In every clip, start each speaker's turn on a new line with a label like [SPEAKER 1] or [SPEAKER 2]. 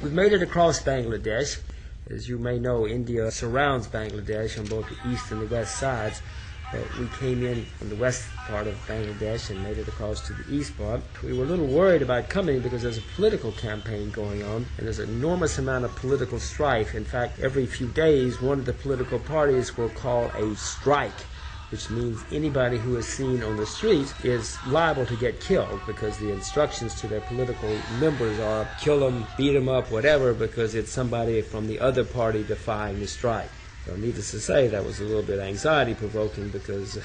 [SPEAKER 1] We've made it across Bangladesh. As you may know, India surrounds Bangladesh on both the east and the west sides. We came in from the west part of Bangladesh and made it across to the east part. We were a little worried about coming because there's a political campaign going on, and there's an enormous amount of political strife. In fact, every few days, one of the political parties will call a strike, which means anybody who is seen on the street is liable to get killed, because the instructions to their political members are kill them, beat them up, whatever, because it's somebody from the other party defying the strike. So needless to say, that was a little bit anxiety-provoking, because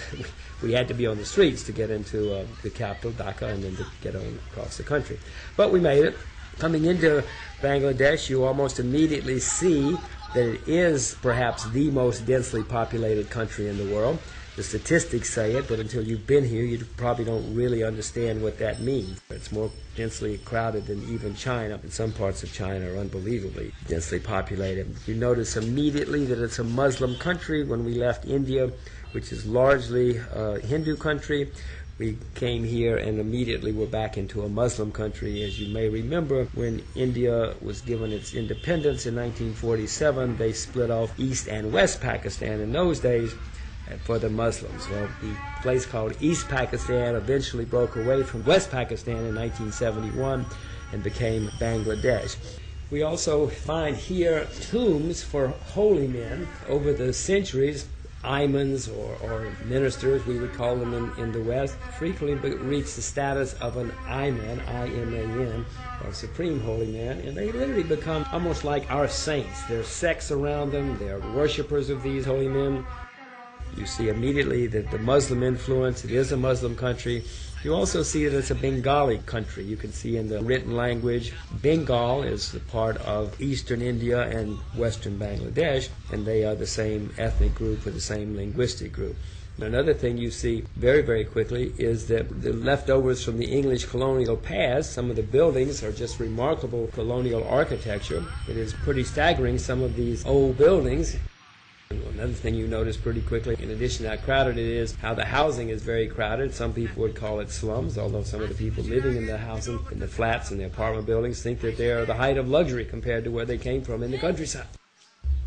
[SPEAKER 1] we had to be on the streets to get into the capital, Dhaka, and then to get on across the country. But we made it. Coming into Bangladesh, you almost immediately see that it is perhaps the most densely populated country in the world. The statistics say it, but until you've been here, you probably don't really understand what that means. It's more densely crowded than even China, and some parts of China are unbelievably densely populated. You notice immediately that it's a Muslim country. When we left India, which is largely a Hindu country, we came here and immediately were back into a Muslim country. As you may remember, when India was given its independence in 1947, they split off East and West Pakistan in those days for the Muslims. Well, the place called East Pakistan eventually broke away from West Pakistan in 1971 and became Bangladesh. We also find here tombs for holy men. Over the centuries, imams or ministers, we would call them in the West, frequently reach the status of an iman, I-M-A-N, or supreme holy man, and they literally become almost like our saints. There's sects around them, they're worshippers of these holy men. You see immediately that the Muslim influence, it is a Muslim country. You also see that it's a Bengali country. You can see in the written language, Bengal is the part of eastern India and western Bangladesh, and they are the same ethnic group or the same linguistic group. Another thing you see very, very quickly is that the leftovers from the English colonial past, some of the buildings are just remarkable colonial architecture. It is pretty staggering, some of these old buildings. Another thing you notice pretty quickly, in addition to how crowded it is, how the housing is very crowded. Some people would call it slums, although some of the people living in the housing, in the flats and the apartment buildings, think that they are the height of luxury compared to where they came from in the countryside.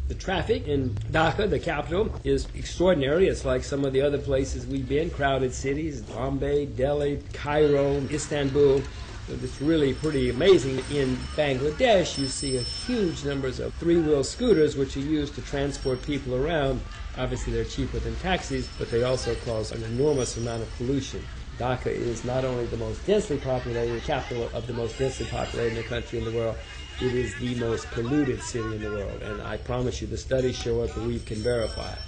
[SPEAKER 1] The traffic in Dhaka, the capital, is extraordinary. It's like some of the other places we've been, crowded cities, Bombay, Delhi, Cairo, Istanbul. It's really pretty amazing. In Bangladesh, you see a huge numbers of three-wheel scooters, which are used to transport people around. Obviously, they're cheaper than taxis, but they also cause an enormous amount of pollution. Dhaka is not only the most densely populated, capital of the most densely populated country in the world, it is the most polluted city in the world. And I promise you, the studies show it, but we can verify it.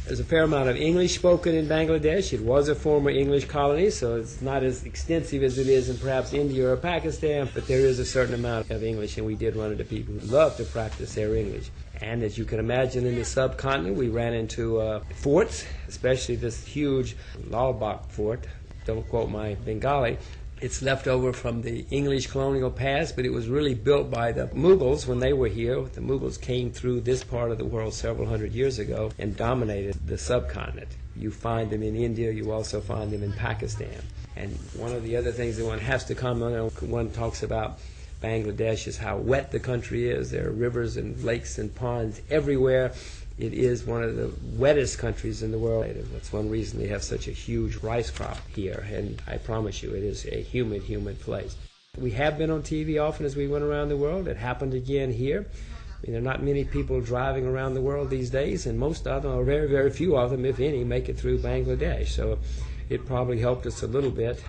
[SPEAKER 1] There's a fair amount of English spoken in Bangladesh. It was a former English colony, so it's not as extensive as it is in perhaps India or Pakistan, but there is a certain amount of English, and we did run into people who love to practice their English. And as you can imagine, in the subcontinent, we ran into forts, especially this huge Lal Bagh fort. Don't quote my Bengali. It's left over from the English colonial past, but it was really built by the Mughals when they were here. The Mughals came through this part of the world several hundred years ago and dominated the subcontinent. You find them in India, you also find them in Pakistan. And one of the other things that one has to comment on, one talks about Bangladesh, is how wet the country is. There are rivers and lakes and ponds everywhere. It is one of the wettest countries in the world. That's one reason they have such a huge rice crop here, and I promise you, it is a humid, humid place. We have been on TV often as we went around the world. It happened again here. I mean, there are not many people driving around the world these days, and most of them, or very, very few of them, if any, make it through Bangladesh. So it probably helped us a little bit.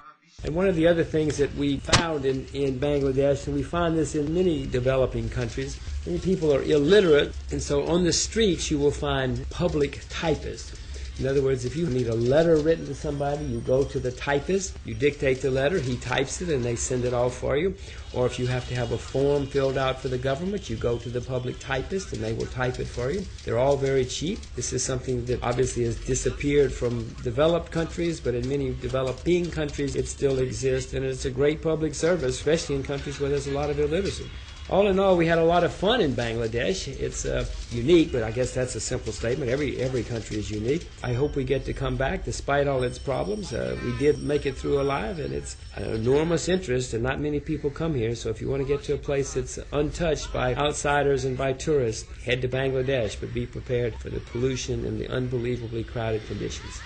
[SPEAKER 1] And one of the other things that we found in Bangladesh, and we find this in many developing countries, many people are illiterate, and so on the streets you will find public typists. In other words, if you need a letter written to somebody, you go to the typist, you dictate the letter, he types it, and they send it off for you. Or if you have to have a form filled out for the government, you go to the public typist, and they will type it for you. They're all very cheap. This is something that obviously has disappeared from developed countries, but in many developing countries it still exists, and it's a great public service, especially in countries where there's a lot of illiteracy. All in all, we had a lot of fun in Bangladesh. It's unique, but I guess that's a simple statement. Every country is unique. I hope we get to come back despite all its problems. We did make it through alive, and it's an enormous interest, and not many people come here. So if you want to get to a place that's untouched by outsiders and by tourists, head to Bangladesh, but be prepared for the pollution and the unbelievably crowded conditions.